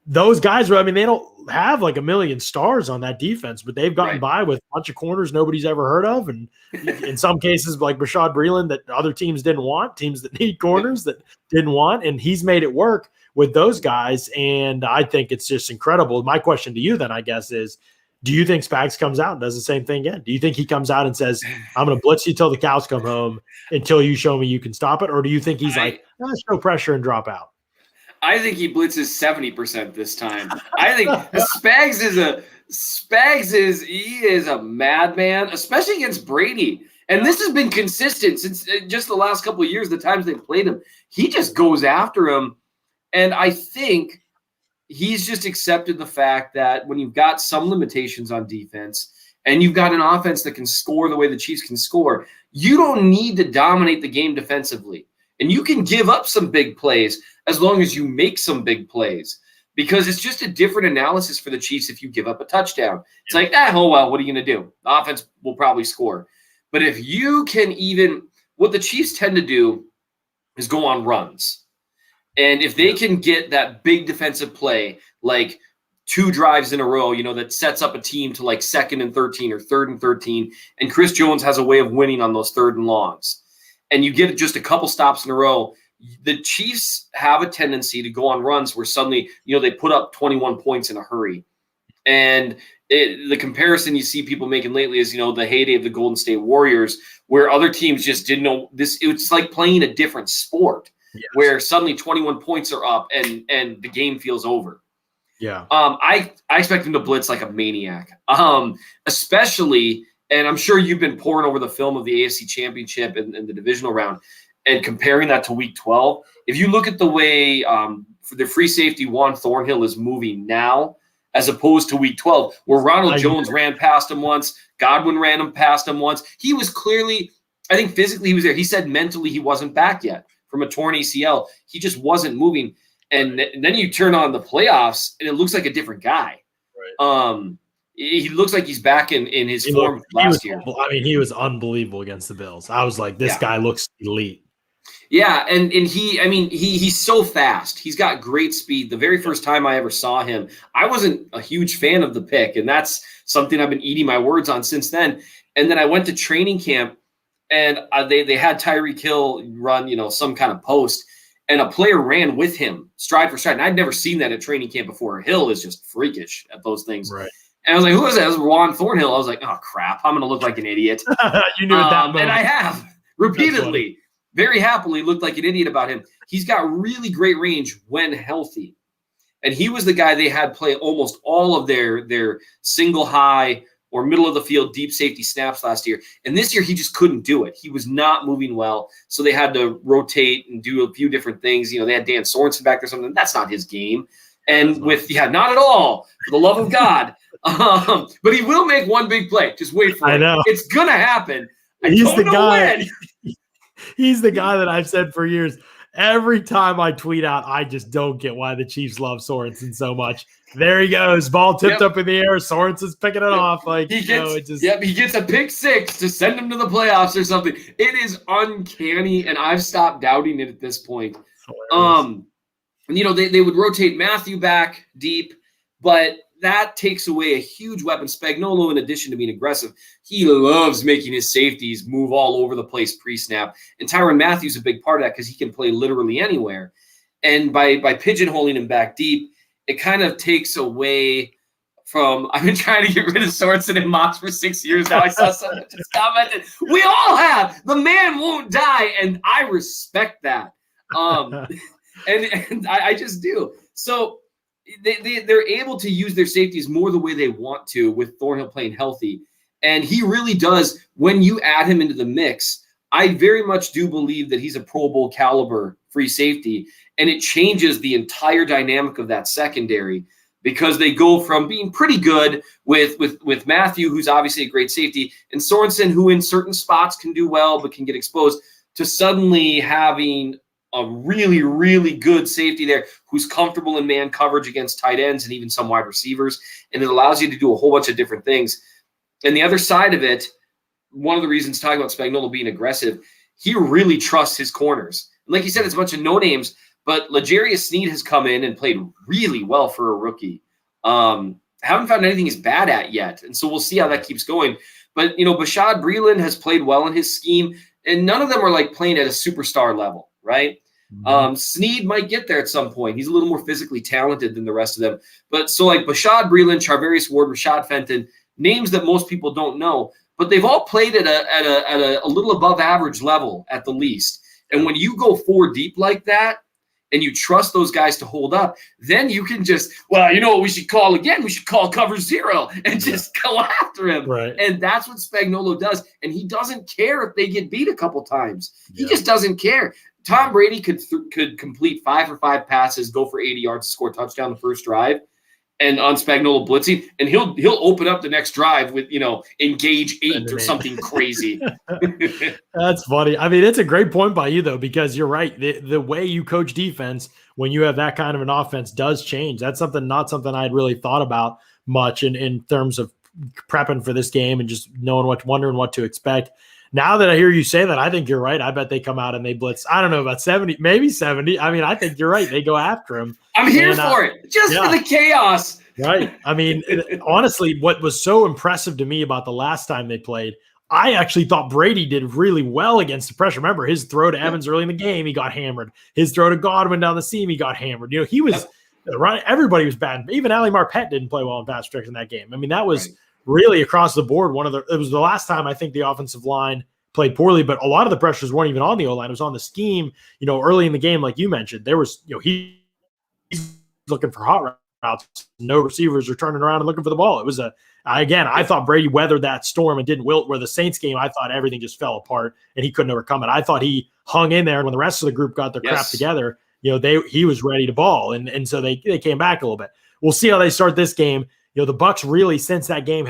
those guys, they don't have a million stars on that defense, but they've gotten by with a bunch of corners nobody's ever heard of. And in some cases, like Bashaud Breeland, that other teams didn't want, teams that need corners that didn't want. And he's made it work with those guys. And I think it's just incredible. My question to you then, I guess, is, do you think Spags comes out and does the same thing again? Do you think he comes out and says, I'm going to blitz you till the cows come home until you show me you can stop it? Or do you think he's show pressure and drop out? I think he blitzes 70% this time. I think Spags is a madman, especially against Brady. And this has been consistent since just the last couple of years, the times they've played him. He just goes after him. And I think he's just accepted the fact that when you've got some limitations on defense and you've got an offense that can score the way the Chiefs can score, you don't need to dominate the game defensively. And you can give up some big plays as long as you make some big plays, because it's just a different analysis for the Chiefs if you give up a touchdown. It's what are you going to do? The offense will probably score. But if you can what the Chiefs tend to do is go on runs. And if they can get that big defensive play, like 2 drives in a row, that sets up a team to 2nd and 13 or 3rd and 13, and Chris Jones has a way of winning on those 3rd and longs, and you get just a couple stops in a row, the Chiefs have a tendency to go on runs where suddenly, they put up 21 points in a hurry. And the comparison you see people making lately is, the heyday of the Golden State Warriors, where other teams just didn't know this. It's like playing a different sport. Yes. Where suddenly 21 points are up and the game feels over. Yeah. I expect him to blitz like a maniac. Especially, and I'm sure you've been poring over the film of the AFC Championship and the divisional round and comparing that to Week 12. If you look at the way for the free safety Juan Thornhill is moving now, as opposed to Week 12, where Ronald Jones ran past him once, Godwin ran past him once. He was clearly, I think physically he was there. He said mentally he wasn't back yet from a torn ACL. He just wasn't moving. And then you turn on the playoffs and it looks like a different guy. Right. He looks like he's back in his form last year. I mean, he was unbelievable against the Bills. I was like, this guy looks elite. Yeah, and he's so fast. He's got great speed. The very first time I ever saw him, I wasn't a huge fan of the pick, and that's something I've been eating my words on since then. And then I went to training camp, and they had Tyreek Hill run, some kind of post, and a player ran with him stride for stride. And I'd never seen that at training camp before. Hill is just freakish at those things. Right. And I was like, who is that? It was Juan Thornhill. I was like, oh, crap. I'm going to look like an idiot. You knew at that moment. And I have repeatedly, very happily looked like an idiot about him. He's got really great range when healthy. And he was the guy they had play almost all of their single high or middle of the field deep safety snaps last year. And this year he just couldn't do it. He was not moving well. So they had to rotate and do a few different things. You know, they had Dan Sorensen back there or something. That's not his game. And not at all, for the love of God. But he will make one big play. Just wait for it. I know. It's going to happen. He's the guy. He's the guy that I've said for years. Every time I tweet out, I just don't get why the Chiefs love Sorensen so much. There he goes, ball tipped up in the air. Sorensen's picking it off. Like he gets a pick six to send him to the playoffs or something. It is uncanny, and I've stopped doubting it at this point. And they would rotate Matthew back deep, but that takes away a huge weapon. Spagnuolo, in addition to being aggressive, he loves making his safeties move all over the place pre-snap. And Tyrann Mathieu's a big part of that because he can play literally anywhere. And by pigeonholing him back deep, it kind of takes away from – I've been trying to get rid of Sorensen and Mox for 6 years now. I saw someone just commented. We all have. The man won't die, and I respect that. And I just do. So – they're able to use their safeties more the way they want to with Thornhill playing healthy. And he really does, when you add him into the mix, I very much do believe that he's a Pro Bowl caliber free safety. And it changes the entire dynamic of that secondary because they go from being pretty good with Matthew, who's obviously a great safety, and Sorensen, who in certain spots can do well but can get exposed, to suddenly having a really, really good safety there who's comfortable in man coverage against tight ends and even some wide receivers. And it allows you to do a whole bunch of different things. And the other side of it, one of the reasons talking about Spagnuolo being aggressive, he really trusts his corners. And like you said, it's a bunch of no names, but L'Jarius Sneed has come in and played really well for a rookie. Haven't found anything he's bad at yet. And so we'll see how that keeps going. But, Bashaud Breeland has played well in his scheme, and none of them are like playing at a superstar level. Right? Mm-hmm. Sneed might get there at some point. He's a little more physically talented than the rest of them. But so like Bashaud Breeland, Charvarius Ward, Rashad Fenton, names that most people don't know, but they've all played at a little above average level at the least. And when you go 4 deep like that and you trust those guys to hold up, then you can just, you know what we should call again? We should call cover 0 and just go after him. Right. And that's what Spagnuolo does. And he doesn't care if they get beat a couple times. He just doesn't care. Tom Brady could complete 5 for 5 passes, go for 80 yards, score a touchdown the first drive, and on Spagnuolo blitzing, and he'll open up the next drive with engage 8 or something crazy. That's funny. I mean, it's a great point by you though, because you're right. The way you coach defense when you have that kind of an offense does change. That's not something I'd really thought about much in terms of prepping for this game and just wondering what to expect. Now that I hear you say that, I think you're right. I bet they come out and they blitz. I don't know, about 70, maybe 70. I mean, I think you're right. They go after him. I'm here for it, just for the chaos. Right. I mean, honestly, what was so impressive to me about the last time they played, I actually thought Brady did really well against the pressure. Remember, his throw to Evans early in the game, he got hammered. His throw to Godwin down the seam, he got hammered. He was everybody was bad. Even Ali Marpet didn't play well in pass protection in that game. I mean, that was really across the board. It was the last time I think the offensive line played poorly, but a lot of the pressures weren't even on the O-line. It was on the scheme, early in the game, like you mentioned. There was, he's looking for hot routes. No receivers are turning around and looking for the ball. It was I thought Brady weathered that storm and didn't wilt. Where the Saints game, I thought everything just fell apart and he couldn't overcome it. I thought he hung in there, and when the rest of the group got their crap together, he was ready to ball. And so they came back a little bit. We'll see how they start this game. The Bucs really, since that game,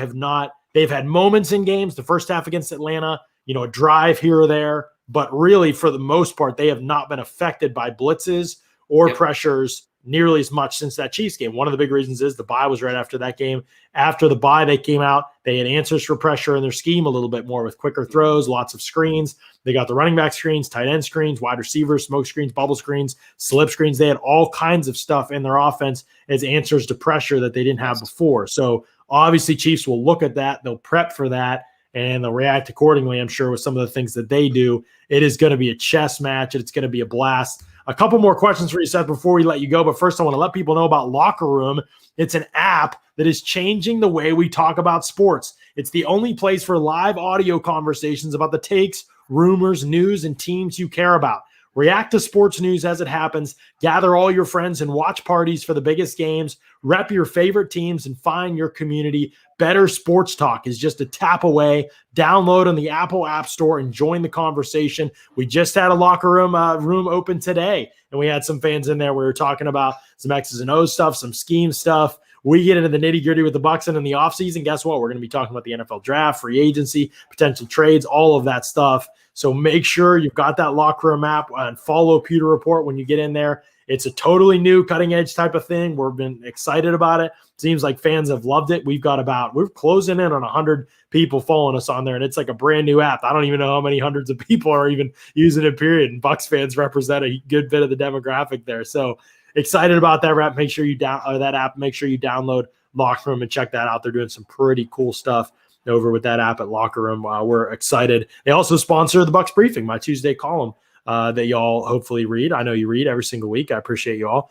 they've had moments in games, the first half against Atlanta, a drive here or there, but really for the most part, they have not been affected by blitzes or pressures nearly as much since that Chiefs game. One of the big reasons is the bye was right after that game. After the bye, they came out, they had answers for pressure in their scheme a little bit more with quicker throws, lots of screens. They got the running back screens, tight end screens, wide receivers, smoke screens, bubble screens, slip screens. They had all kinds of stuff in their offense as answers to pressure that they didn't have before. So obviously Chiefs will look at that. They'll prep for that, and they'll react accordingly, I'm sure, with some of the things that they do. It is going to be a chess match. It's going to be a blast. A couple more questions for you, Seth, before we let you go. But first, I want to let people know about Locker Room. It's an app that is changing the way we talk about sports. It's the only place for live audio conversations about the takes, rumors, news, and teams you care about. React to sports news as it happens, gather all your friends and watch parties for the biggest games, rep your favorite teams, and find your community. Better sports talk is just a tap away. Download on the Apple App Store and join the conversation. We just had a locker room open today, and we had some fans in there. We were talking about some X's and O's stuff, some scheme stuff. We get into the nitty-gritty with the Bucs and in the offseason. Guess what? We're going to be talking about the NFL draft, free agency, potential trades, all of that stuff. So make sure you've got that Locker Room app and follow Pewter Report when you get in there. It's a totally new cutting-edge type of thing. We've been excited about it. Seems like fans have loved it. We're closing in on 100 people following us on there, and it's like a brand new app. I don't even know how many hundreds of people are even using it, period. And Bucs fans represent a good bit of the demographic there. So excited about that app. Make sure you download Locker Room and check that out. They're doing some pretty cool stuff over with that app at Locker Room. We're excited. They also sponsor the Bucs Briefing, my Tuesday column that y'all hopefully read. I know you read every single week. I appreciate you all.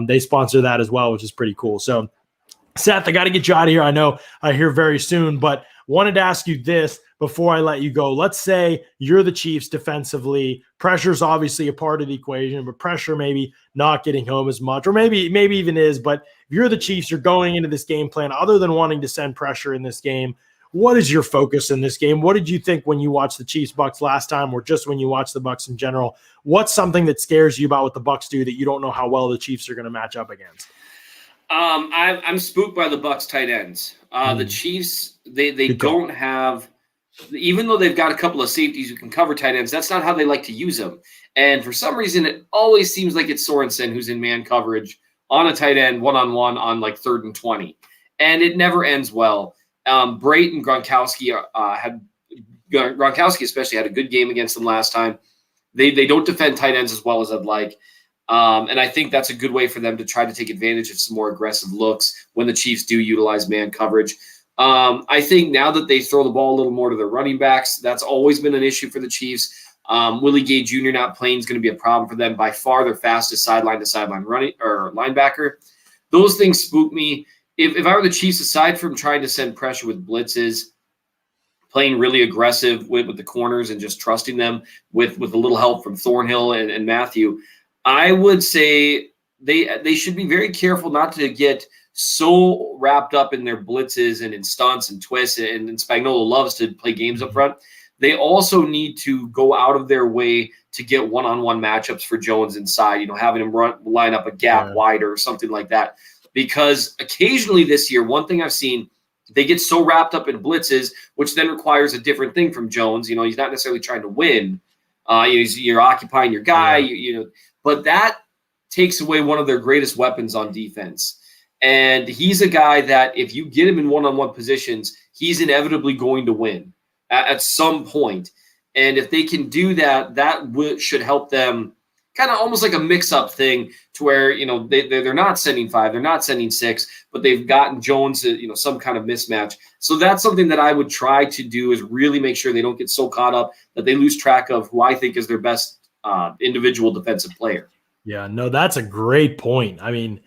They sponsor that as well, which is pretty cool. So, Seth, I got to get you out of here. I know I hear very soon, but wanted to ask you this before I let you go. Let's say you're the Chiefs defensively. Pressure's obviously a part of the equation, but pressure maybe not getting home as much, or maybe even is. But if you're the Chiefs, you're going into this game plan other than wanting to send pressure in this game. What is your focus in this game? What did you think when you watched the Chiefs-Bucs last time, or just when you watched the Bucs in general? What's something that scares you about what the Bucs do that you don't know how well the Chiefs are going to match up against? I'm spooked by the Bucs tight ends. The Chiefs, they don't have, even though they've got a couple of safeties who can cover tight ends, that's not how they like to use them. And for some reason, it always seems like it's Sorensen who's in man coverage on a tight end, one-on-one on like 3rd and 20. And it never ends well. Brate and Gronkowski especially had a good game against them last time. They don't defend tight ends as well as I'd like. And I think that's a good way for them to try to take advantage of some more aggressive looks when the Chiefs do utilize man coverage. I think now that they throw the ball a little more to their running backs, that's always been an issue for the Chiefs. Willie Gay Jr. not playing is going to be a problem for them. By far their fastest sideline-to-sideline running or linebacker. Those things spook me. If I were the Chiefs, aside from trying to send pressure with blitzes, playing really aggressive with the corners and just trusting them with a little help from Thornhill and Matthew, I would say they should be very careful not to get so wrapped up in their blitzes and in stunts and twists, and Spagnuolo loves to play games up front. They also need to go out of their way to get one-on-one matchups for Jones inside, having him line up a gap wider or something like that. Because occasionally this year, one thing I've seen, they get so wrapped up in blitzes, which then requires a different thing from Jones. He's not necessarily trying to win. You're occupying your guy, but that takes away one of their greatest weapons on defense. And he's a guy that if you get him in one-on-one positions, he's inevitably going to win at some point. And if they can do that, that should help them kind of almost like a mix-up thing to where, they're not sending 5, they're not sending 6, but they've gotten Jones, some kind of mismatch. So that's something that I would try to do, is really make sure they don't get so caught up that they lose track of who I think is their best individual defensive player. Yeah, no, that's a great point. I mean,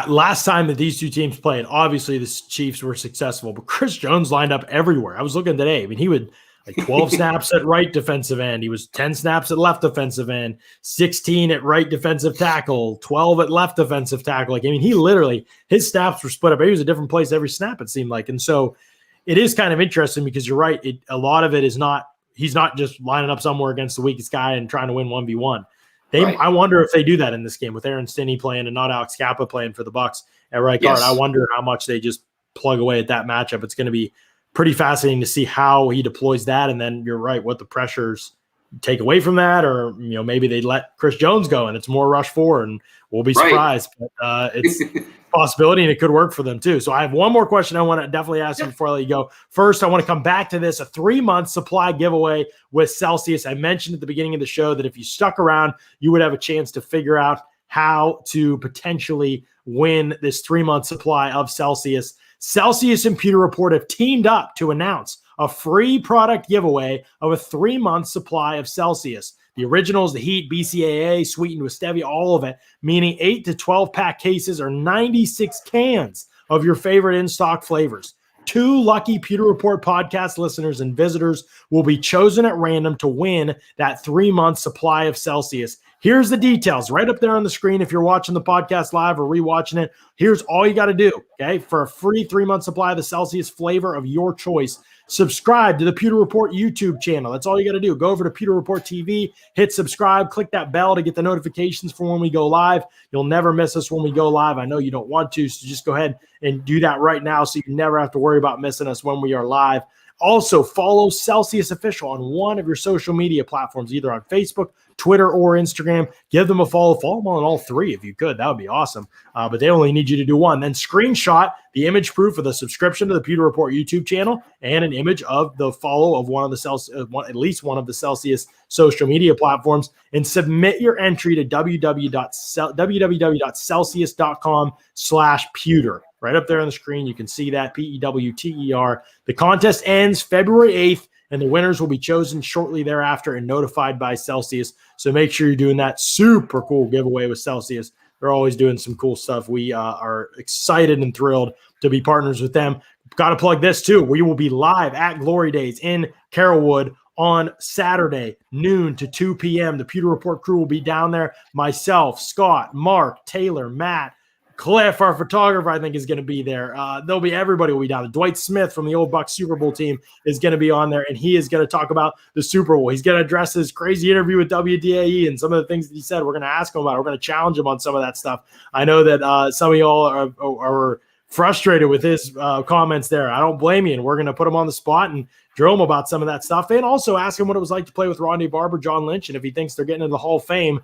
last time that these two teams played, obviously the Chiefs were successful, but Chris Jones lined up everywhere. I was looking today. I mean, he would – 12 snaps at right defensive end. He was 10 snaps at left defensive end, 16 at right defensive tackle, 12 at left defensive tackle. He literally, his snaps were split up. He was a different place every snap, it seemed like. And so it is kind of interesting because you're right. A lot of it is not, he's not just lining up somewhere against the weakest guy and trying to win 1v1. Right. I wonder if they do that in this game with Aaron Stinney playing and not Alex Kappa playing for the Bucs at right guard. I wonder how much they just plug away at that matchup. It's going to be pretty fascinating to see how he deploys that. And then you're right, what the pressures take away from that, or, maybe they let Chris Jones go and it's more rush 4 and we'll be surprised, but it's a possibility and it could work for them too. So I have one more question I want to definitely ask you before I let you go. First, I want to come back to this, a 3-month supply giveaway with Celsius. I mentioned at the beginning of the show that if you stuck around, you would have a chance to figure out how to potentially win this 3-month supply of Celsius. Celsius and Pewter Report have teamed up to announce a free product giveaway of a 3-month supply of Celsius. The originals, the Heat, BCAA, sweetened with stevia, all of it, meaning 8 to 12-pack cases or 96 cans of your favorite in-stock flavors. 2 lucky Pewter Report podcast listeners and visitors will be chosen at random to win that 3-month supply of Celsius. Here's the details right up there on the screen. If you're watching the podcast live or rewatching it, here's all you got to do, okay? For a free 3-month supply of the Celsius flavor of your choice, subscribe to the Pewter Report YouTube channel. That's all you got to do. Go over to Pewter Report TV, hit subscribe, click that bell to get the notifications for when we go live. You'll never miss us when we go live. I know you don't want to, so just go ahead and do that right now so you never have to worry about missing us when we are live. Also, follow Celsius Official on one of your social media platforms, either on Facebook, Twitter, or Instagram. Give them a follow. Follow them on all 3 if you could. That would be awesome. But they only need you to do one. Then screenshot the image proof of the subscription to the Pewter Report YouTube channel and an image of the follow of one of the Celsius, at least one of the Celsius social media platforms, and submit your entry to www.celsius.com/pewter. Right up there on the screen, you can see that, PEWTER. The contest ends February 8th, and the winners will be chosen shortly thereafter and notified by Celsius. So make sure you're doing that super cool giveaway with Celsius. They're always doing some cool stuff. We are excited and thrilled to be partners with them. Got to plug this too. We will be live at Glory Days in Carrollwood on Saturday, noon to 2 p.m. The Pewter Report crew will be down there. Myself, Scott, Mark, Taylor, Matt, Cliff, our photographer, I think is going to be there. Everybody will be down there. Dwight Smith from the old Bucs Super Bowl team is going to be on there, and he is going to talk about the Super Bowl. He's going to address his crazy interview with WDAE and some of the things that he said. We're going to ask him about it. We're going to challenge him on some of that stuff. I know that some of y'all are frustrated with his comments there. I don't blame you, and we're going to put him on the spot and drill him about some of that stuff, and also ask him what it was like to play with Rodney Barber, John Lynch, and if he thinks they're getting into the Hall of Fame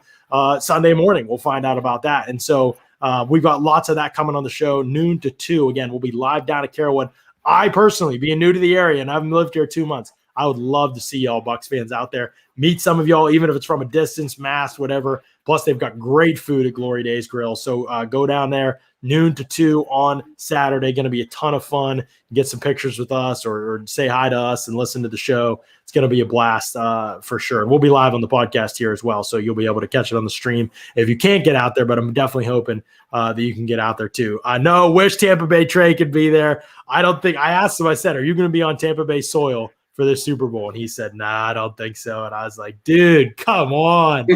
Sunday morning. We'll find out about that. And so we've got lots of that coming on the show, noon to 2. Again, we'll be live down at Carrollwood. I personally, being new to the area, and I haven't lived here 2 months, I would love to see y'all Bucs fans out there. Meet some of y'all, even if it's from a distance, mass, whatever. Plus, they've got great food at Glory Days Grill. So go down there, noon to 2 on Saturday. Going to be a ton of fun. Get some pictures with us or say hi to us and listen to the show. It's going to be a blast for sure. We'll be live on the podcast here as well, so you'll be able to catch it on the stream if you can't get out there, but I'm definitely hoping that you can get out there too. I know, wish Tampa Bay Trey could be there. I asked him, I said, are you going to be on Tampa Bay soil for this Super Bowl? And he said, nah, I don't think so. And I was like, dude, come on.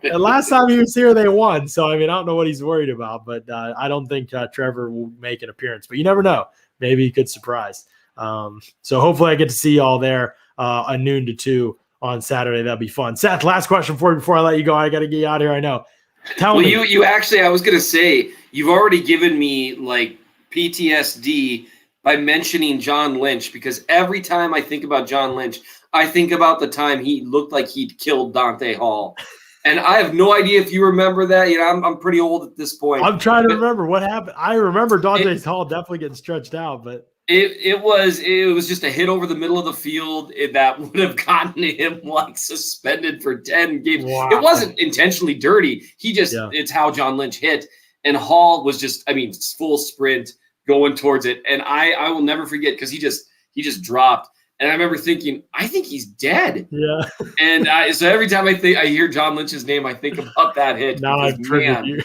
And last time he was here, they won. So, I mean, I don't know what he's worried about, but I don't think Trevor will make an appearance. But you never know. Maybe he could surprise. So hopefully I get to see y'all there at noon to 2 on Saturday. That'll be fun. Seth, last question for you before I let you go. I got to get you out of here. I know. Tell me. You actually, I was going to say, you've already given me like PTSD by mentioning John Lynch, because every time I think about John Lynch, I think about the time he looked like he'd killed Dante Hall. And I have no idea if you remember that. You know, I'm pretty old at this point. I'm trying to remember what happened. I remember Dante Hall definitely getting stretched out, but it was just a hit over the middle of the field that would have gotten him like suspended for 10 games. Wow. It wasn't intentionally dirty. It's how John Lynch hit. And Hall was just, I mean, full sprint going towards it. And I will never forget, because he just dropped. And I remember thinking, I think he's dead. Yeah. And so every time I hear John Lynch's name, I think about that hit. Now I've triggered you.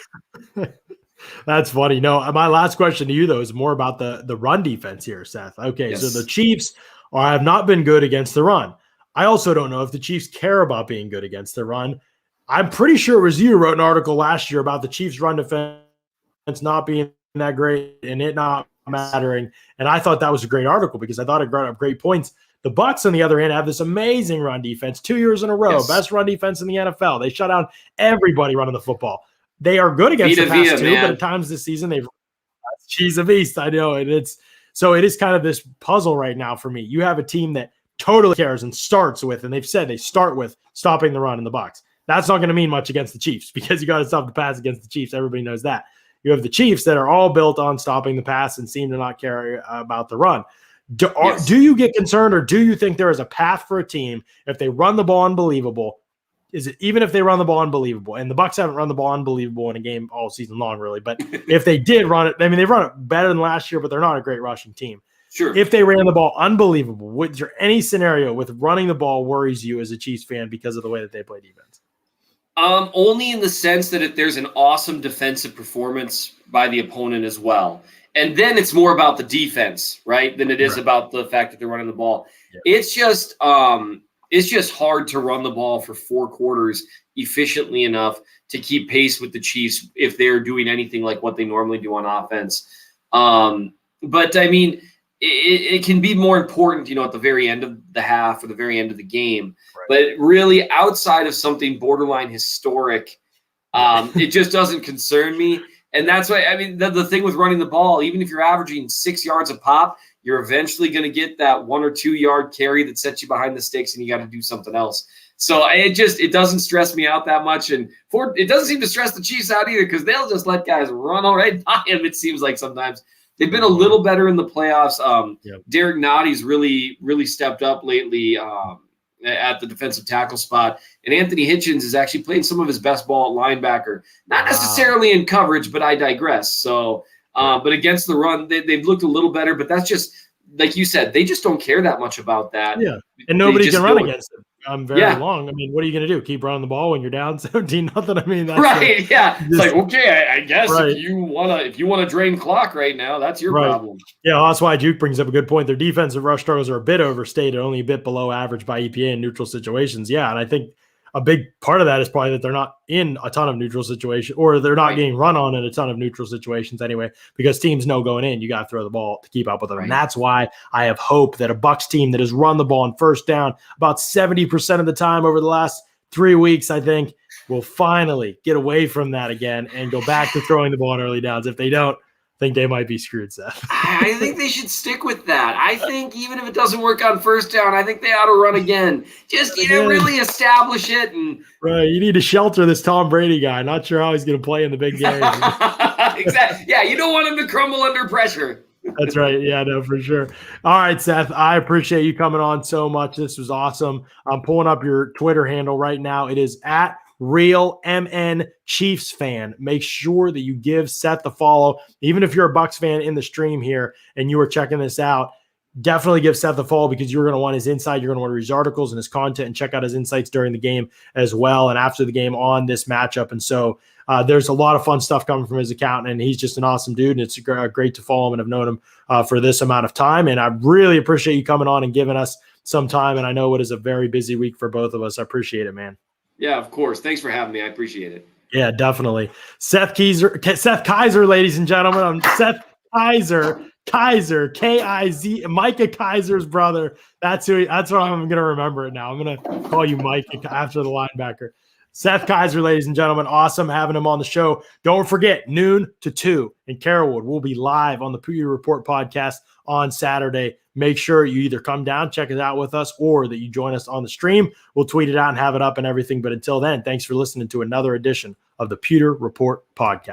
That's funny. No, my last question to you, though, is more about the run defense here, Seth. Okay, yes. So the Chiefs have not been good against the run. I also don't know if the Chiefs care about being good against the run. I'm pretty sure it was you who wrote an article last year about the Chiefs' run defense not being that great and it not mattering. And I thought that was a great article because I thought it brought up great points. The Bucs, on the other hand, have this amazing run defense 2 years in a row, yes. Best run defense in the NFL. They shut down everybody running the football. They are good against the pass too, but at times this season they've cheese of East. I know, and it is kind of this puzzle right now for me. You have a team that totally cares and starts with, and they've said they start with stopping the run in the Bucs. That's not going to mean much against the Chiefs because you got to stop the pass against the Chiefs. Everybody knows that. You have the Chiefs that are all built on stopping the pass and seem to not care about the run. Do you get concerned, or do you think there is a path for a team if they run the ball unbelievable? Is it even if they run the ball unbelievable? And the Bucs haven't run the ball unbelievable in a game all season long, really. But if they did run it, I mean, they've run it better than last year, but they're not a great rushing team. Sure. If they ran the ball, unbelievable. Was there any scenario with running the ball worries you as a Chiefs fan because of the way that they play defense? Only in the sense that if there's an awesome defensive performance by the opponent as well. And then it's more about the defense, right, than it is about the fact that they're running the ball. Yeah. It's just hard to run the ball for 4 quarters efficiently enough to keep pace with the Chiefs if they're doing anything like what they normally do on offense. But I mean, it can be more important, at the very end of the half or the very end of the game. Right. But really, outside of something borderline historic, it just doesn't concern me. And that's why, I mean, the thing with running the ball, even if you're averaging 6 yards a pop, you're eventually going to get that 1 or 2 yard carry that sets you behind the sticks, and you got to do something else. So it doesn't stress me out that much. And it doesn't seem to stress the Chiefs out either, because they'll just let guys run all right by them, it seems like sometimes. They've been a little better in the playoffs. Derek Notty's really, really stepped up lately at the defensive tackle spot. And Anthony Hitchens is actually playing some of his best ball at linebacker. Not necessarily in coverage, but I digress. So, but against the run, they've looked a little better. But that's just, like you said, they just don't care that much about that. Yeah, and nobody can run against them. Very long. I mean, what are you going to do? Keep running the ball when you're down 17-0? I mean, that's right. It's like, okay, I guess if you wanna drain clock right now, that's your problem. Yeah, well, that's why Juke brings up a good point. Their defensive rush totals are a bit overstated, only a bit below average by EPA in neutral situations. Yeah, and I think a big part of that is probably that they're not in a ton of neutral situations, or they're not getting run on in a ton of neutral situations anyway, because teams know going in, you got to throw the ball to keep up with them. And that's why I have hope that a Bucs team that has run the ball on first down about 70% of the time over the last 3 weeks, I think, will finally get away from that again and go back to throwing the ball on early downs. If they don't, I think they might be screwed, Seth. I think they should stick with that. I think even if it doesn't work on first down, I think they ought to run again. Just, really establish it. Right. You need to shelter this Tom Brady guy. Not sure how he's going to play in the big game. Exactly. Yeah, you don't want him to crumble under pressure. That's right. Yeah, no, for sure. All right, Seth, I appreciate you coming on so much. This was awesome. I'm pulling up your Twitter handle right now. It is at Real MN Chiefs fan. Make sure that you give Seth the follow. Even if you're a Bucs fan in the stream here and you are checking this out, definitely give Seth the follow, because you're going to want his insight. You're going to want to read his articles and his content and check out his insights during the game as well and after the game on this matchup. And so there's a lot of fun stuff coming from his account, and he's just an awesome dude. And it's great to follow him, and I've known him for this amount of time. And I really appreciate you coming on and giving us some time. And I know it is a very busy week for both of us. I appreciate it, man. Yeah, of course. Thanks for having me. I appreciate it. Yeah, definitely. Seth Keysor, ladies and gentlemen. I'm Seth Keysor, K-I-Z, Micah Kaiser's brother. That's what I'm going to remember it now. I'm going to call you Mike after the linebacker. Seth Keysor, ladies and gentlemen. Awesome having him on the show. Don't forget, noon to 2 in Carrollwood. We'll be live on the Pewter Report podcast on Saturday. Make sure you either come down, check it out with us, or that you join us on the stream. We'll tweet it out and have it up and everything. But until then, thanks for listening to another edition of the Pewter Report podcast.